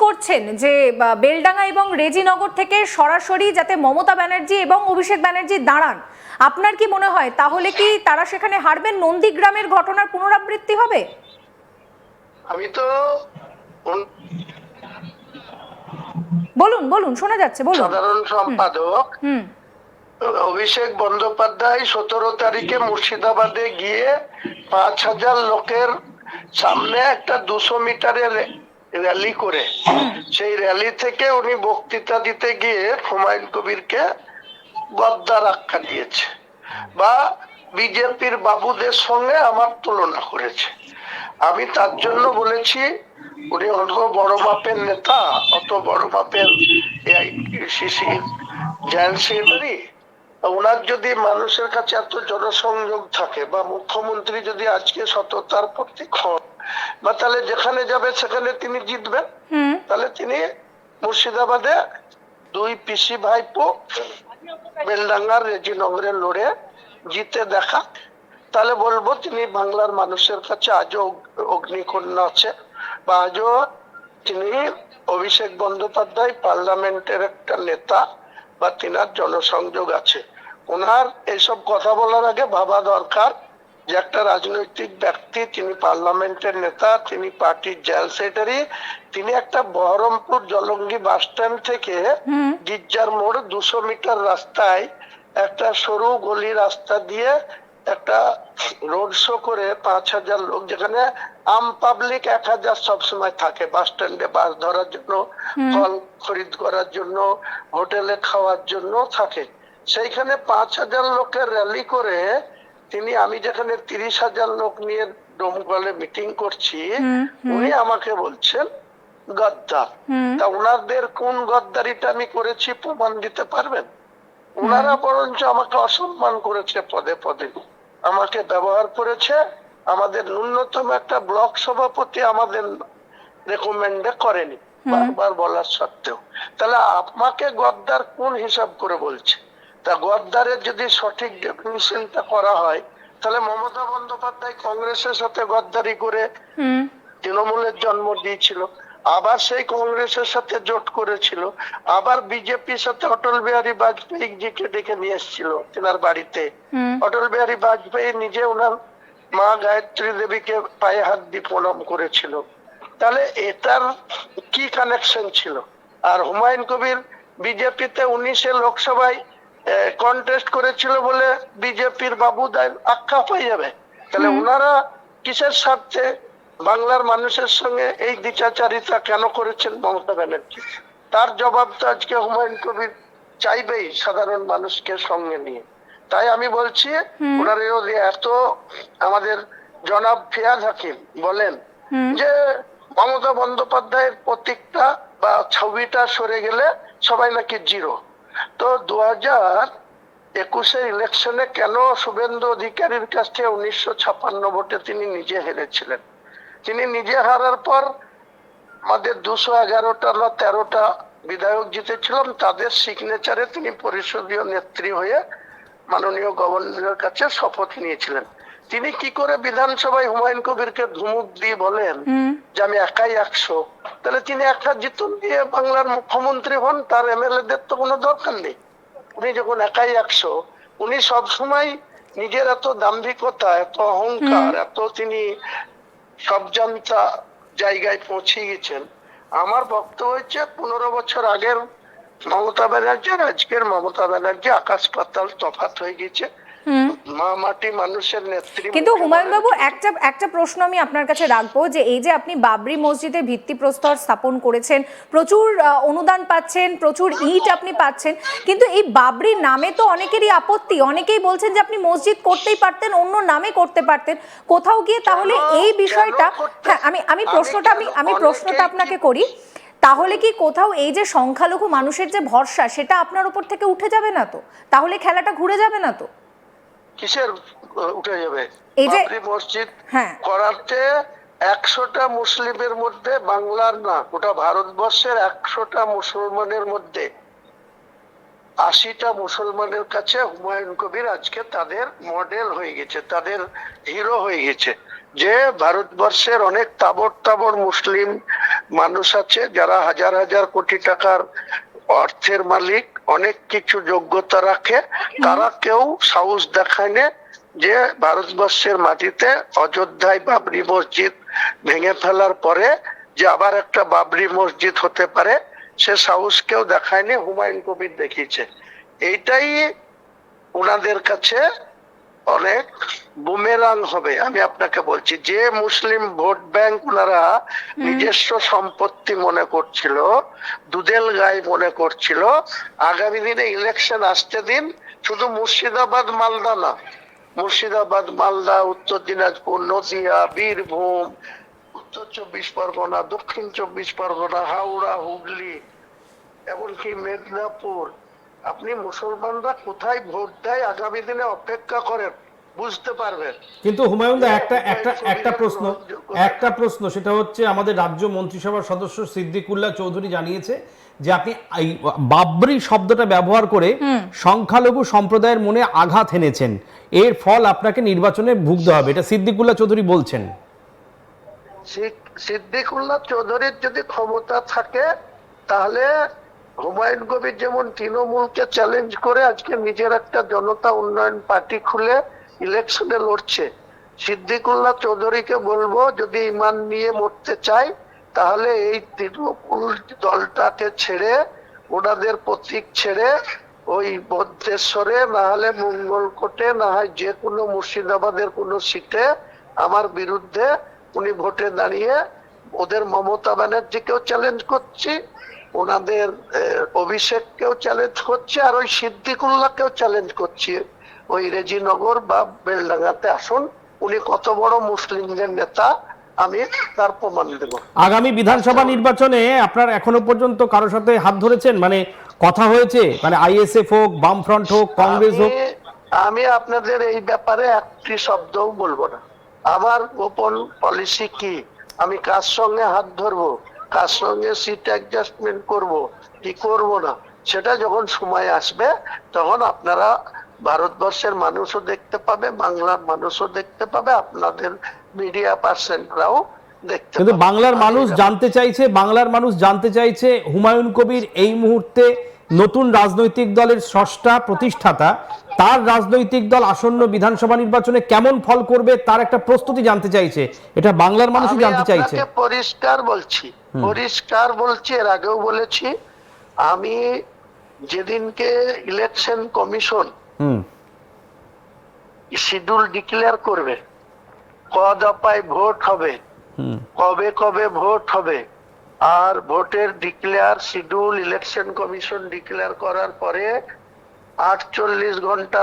করছেন যে বেলডাঙ্গা এবং রেজিনগর থেকে সরাসরি যাতে মমতা ব্যানার্জি এবং অভিষেক ব্যানার্জি দাঁড়ান, আপনার কি মনে হয় তাহলে কি তারা সেখানে হারবেন? নন্দীগ্রামের ঘটনার পুনরাবৃত্তি হবে? আমি তো বলুন বলুন, শোনা যাচ্ছে, বলুন। সাধারণ সম্পাদক অভিষেক বন্দ্যোপাধ্যায় 17 তারিখে মুর্শিদাবাদে গিয়ে 5,000 লোকের সামনে একটা 200 মিটারের র্যালি করে, সেই র্যালি থেকে উনি বক্তৃতা দিতে গিয়ে হুমায়ুন কবিরকে গদ্দার আখ্যা দিয়েছে বা বিজেপির বাবুদের সঙ্গে আমার তুলনা করেছে। আমি তার জন্য বলেছি উনি অত বড় মাপের নেতা, অত বড় মাপের এআইসিসি জয়েন্ট সেক্রেটারি, ওনার যদি মানুষের কাছে এত জনসংযোগ থাকে বা মুখ্যমন্ত্রী যদি আজকে সততার প্রতীক হন বা তাহলে যেখানে যাবে সেখানে তিনি জিতবেন, তাহলে তিনি মুর্শিদাবাদে দুই পিসি ভাইপো বেলডাঙ্গার রেজিনগরে লড়ে জিতে দেখা, তাহলে বলবো তিনি বাংলার মানুষের কাছে আজও অগ্নিকন্যা আছে বা আজও তিনি অভিষেক বন্দ্যোপাধ্যায় পার্লামেন্টের একটা নেতা বা তিনার জনসংযোগ আছে। ওনার এইসব কথা বলার আগে ভাবা দরকার যে একটা রাজনৈতিক ব্যক্তি, তিনি পার্লামেন্টের নেতা, তিনি পার্টির জেনারেল সেক্রেটারি, তিনি একটা বহরমপুর জলঙ্গি বাস স্ট্যান্ড থেকে গির্জার মোড় 200 মিটার রাস্তায় একটা সরু গলি রাস্তা দিয়ে একটা রোড শো করে 5,000 লোক, যেখানে আম পাবলিক 1,000 সবসময় থাকে বাস স্ট্যান্ডে বাস ধরার জন্য, ফল খরিদ করার জন্য, হোটেলে খাওয়ার জন্য থাকে, সেইখানে 5,000 লোকের র্যালি করে তিনি, আমি যেখানে 30,000 লোক নিয়ে ডোমকলে মিটিং করছি, উনি আমাকে বলছেন গদ্দার। তা ওনাদের কোন গদ্দারিটা আমি করেছি প্রমাণ দিতে পারবেন? ওনারা বরঞ্চ আমাকে অসম্মান করেছে, পদে পদে আমাকে ব্যবহার করেছে, আমাদের ন্যূনতম একটা ব্লক সভাপতি আমাদের রেকমেন্ডে করেনি বারবার বলার সত্ত্বেও। তাহলে আমাকে গদ্দার কোন হিসাব করে বলছে? তা গদ্দারের যদি সঠিক ডেফিনিশনটা করা হয়, তাহলে মমতা বন্দ্যোপাধ্যায় কংগ্রেসের সাথে গদ্দারি করে তৃণমূলের জন্ম দিয়েছিল, আবার সেই কংগ্রেসের সাথে জোট করেছিল, আবার বিজেপির সাথে অটল বিহারী বাজপেয়ী জিকে ডেকে নিয়ে এসেছিল তেনার বাড়িতে। অটল বিহারী বাজপেয়ী নিজে ওনার মা গায়ত্রী দেবীকে পায়ে হাত দিয়ে প্রণাম করেছিল। তাহলে এটার কি কানেকশন ছিল? আর হুমায়ুন কবির বিজেপিতে 19-এ লোকসভায় কন্টেস্ট করেছিল বলে বিজেপির বাবুদায় আখ্যা পেয়ে যাবে? তাহলে ওনারা কিসের স্বার্থে বাংলার মানুষের সঙ্গে এই দ্বিচারিতা কেন করেছেন মমতা ব্যানার্জি? তার জবাব তো আজকে হুমায়ুন কবির চাইবেই সাধারণ মানুষকে সঙ্গে নিয়ে। তাই আমি বলছি ওনার এত, আমাদের জনাব ফিয়াজ হাকিম বলেন যে মমতা বন্দ্যোপাধ্যায়ের প্রতীকটা বা ছবিটা সরে গেলে সবাই নাকি জিরো। তো 2021-এর ইলেকশনে কেন শুভেন্দু অধিকারীর কাছ থেকে 1956 ভোটে তিনি নিজে হেরেছিলেন? তিনি নিজে হারার পর আমাদের 211টা না 13টা বিধায়ক জিতেছিলাম, তাদের সিগনেচারে তিনি পরিষদীয় নেত্রী হয়ে মাননীয় গভর্নরের কাছে শপথ নিয়েছিলেন। তিনি কি করে বিধানসভায় হুমায়ুন কবিরকে ধুমুক দিয়ে বলেন যে আমি একাই 100? তাহলে তিনি একা জিতুন দিয়ে বাংলার মুখ্যমন্ত্রী হন, তার এমএলএদের তো কোনো দরকার নেই। উনি যখন একাই 100, উনি সবসময় নিজের এত দাম্ভিকতা, এত অহংকার, এত তিনি সব জানতা জায়গায় পৌঁছে গেছেন। আমার বক্তব্য হচ্ছে 15 বছর আগের মমতা ব্যানার্জি আর আজকের মমতা ব্যানার্জি আকাশ পাতাল তফাৎ হয়ে গেছে। মা মাটি মানুষের নেত্রী। কিন্তু হুমায়ুন বাবু, একটা প্রশ্ন আমি আপনার কাছে রাখবো, যে এই যে আপনি বাবরি মসজিদের ভিত্তিপ্রস্তর স্থাপন করেছেন, প্রচুর অনুদান পাচ্ছেন, প্রচুর ইট আপনি পাচ্ছেন, কিন্তু এই বাবরি নামে তো অনেকেরই আপত্তি, অনেকেই বলছেন যে আপনি মসজিদ করতেই পারতেন, অন্য নামে করতে পারতেন। কোথাও গিয়ে তাহলে এই বিষয়টা, হ্যাঁ আমি প্রশ্নটা আপনাকে করি, তাহলে কি কোথাও এই যে সংখ্যালঘু মানুষের যে ভরসা, সেটা আপনার উপর থেকে উঠে যাবে না তো? তাহলে খেলাটা ঘুরে যাবে না তো? কিসের উঠে যাবে? এই যে বাবরি মসজিদ করাতে 100টা মুসলিমের মধ্যে, বাংলার না গোটা ভারতবর্ষের 100টা মুসলমানের মধ্যে 80টা মুসলমানের কাছে হুমায়ুন কবির আজকে তাদের মডেল হয়ে গেছে, তাদের হিরো হয়ে গেছে। যে ভারতবর্ষের অনেক তাবড় তাবড় মুসলিম মানুষ আছে যারা হাজার হাজার কোটি টাকার অর্থের মালিক, অনেক কিছু যোগ্যতা রাখে, তারা কেউ সাহস দেখায় না যে ভারতবর্ষের মাটিতে অযোধ্যায় বাবরি মসজিদ ভেঙে ফেলার পরে যে আবার একটা বাবরি মসজিদ হতে পারে, সে সাহস কেউ দেখায়নি। হুমায়ুন কবির দেখিয়েছে। এইটাই ওনাদের কাছে অনেক বুমেরাং হবে। আমি আপনাকে বলছি, যে মুসলিম ভোট ব্যাংক ওনারা নিজস্ব সম্পত্তি মনে করছিল, দুধেল গায়ে মনে করছিল, আগামী দিনে ইলেকশন আসতে দিন, শুধু মুর্শিদাবাদ মালদা না, মুর্শিদাবাদ মালদা, উত্তর দিনাজপুর, নদিয়া, বীরভূম, উত্তর 24 পরগনা, দক্ষিণ 24 পরগনা, হাওড়া, হুগলি, এমনকি মেদিনীপুর, আপনি মুসলমানরা কোথায় ভোট দেয় আগামী দিনে অপেক্ষা করেন, বুঝতে পারবেন। কিন্তু হুমায়ুন দা একটা প্রশ্ন সেটা হচ্ছে, আমাদের রাজ্য মন্ত্রিসভার সদস্য সিদ্দিকুল্লাহ চৌধুরী জানিয়েছে যে আপনি এই বাবরি শব্দটা ব্যবহার করে সংখ্যালঘু সম্প্রদায়ের মনে আঘাত এনেছেন, এর ফল আপনাকে নির্বাচনে ভুগতে হবে, এটা সিদ্দিকুল্লাহ চৌধুরী বলছেন। সিদ্দিকুল্লাহ চৌধুরীর যদি ক্ষমতা থাকে, তাহলে হুমায়ুন কবির যেমন তৃণমূলকে চ্যালেঞ্জ করে আজকে নিজের একটা জনতা উন্নয়ন পার্টি খুলে ইলেকশনে লড়ছে, সিদ্দিকুল্লাহ চৌধুরীকে বলবো যদি ইমান নিয়ে মরতে চায় তাহলে এই তৃণমূল দলটাকে ছেড়ে, ওনাদের প্রতীক ছেড়ে ওই বদ্রেশ্বরে না হলে মঙ্গলকোটে না হয় যে কোনো মুর্শিদাবাদের কোনো সিটে আমার বিরুদ্ধে উনি ভোটে দাঁড়িয়ে ওদের মমতা ব্যানার্জিকেও চ্যালেঞ্জ করছি, ওনাদের অভিষেককেও চ্যালেঞ্জ করছি, আর ওই সিদ্দিকুল্লাহকেও চ্যালেঞ্জ করছি ওই রেজিনগর বা বেলডাঙ্গাতে আসুন, উনি কত বড় মুসলিমদের নেতা আমি তার প্রমাণ দেব। আগামী বিধানসভা নির্বাচনে আপনার এখনো পর্যন্ত কারোর সাথে হাত ধরেছেন, মানে কথা হয়েছে, মানে আইএসএফ হোক, বামফ্রন্ট হোক, কংগ্রেস হোক? আমি আপনাদের এই ব্যাপারে একটি শব্দও বলবো না। আমার গোপন পলিসি কি, আমি কার সঙ্গে হাত ধরবো, কার সঙ্গে সিট অ্যাডজাস্টমেন্ট করব, কি করব না, সেটা যখন সময় আসবে তখন আপনারা ভারতবর্ষের মানুষও দেখতে পাবে, বাংলার মানুষও দেখতে পাবে, আপনাদের মিডিয়া পার্সনরাও দেখতে পাবে। কিন্তু বাংলার মানুষ জানতে চাইছে হুমায়ুন কবির এই মুহূর্তে নতুন রাজনৈতিক দলের স্রষ্টা, প্রতিষ্ঠাতা, তার রাজনৈতিক দল আসন্ন বিধানসভা নির্বাচনে কেমন ফল করবে তার একটা প্রস্তুতি জানতে চাইছে, এটা বাংলার মানুষই জানতে চাইছে। পরিষ্কার বলছি, এর আগেও বলেছি, আমি যেদিনকে ইলেকশন কমিশন শিডিউল ডিক্লেয়ার করবে, ক দফায় ভোট হবে, কবে কবে ভোট হবে, আর ভোটের declare schedule election commission declare করার পরে 48 ঘন্টা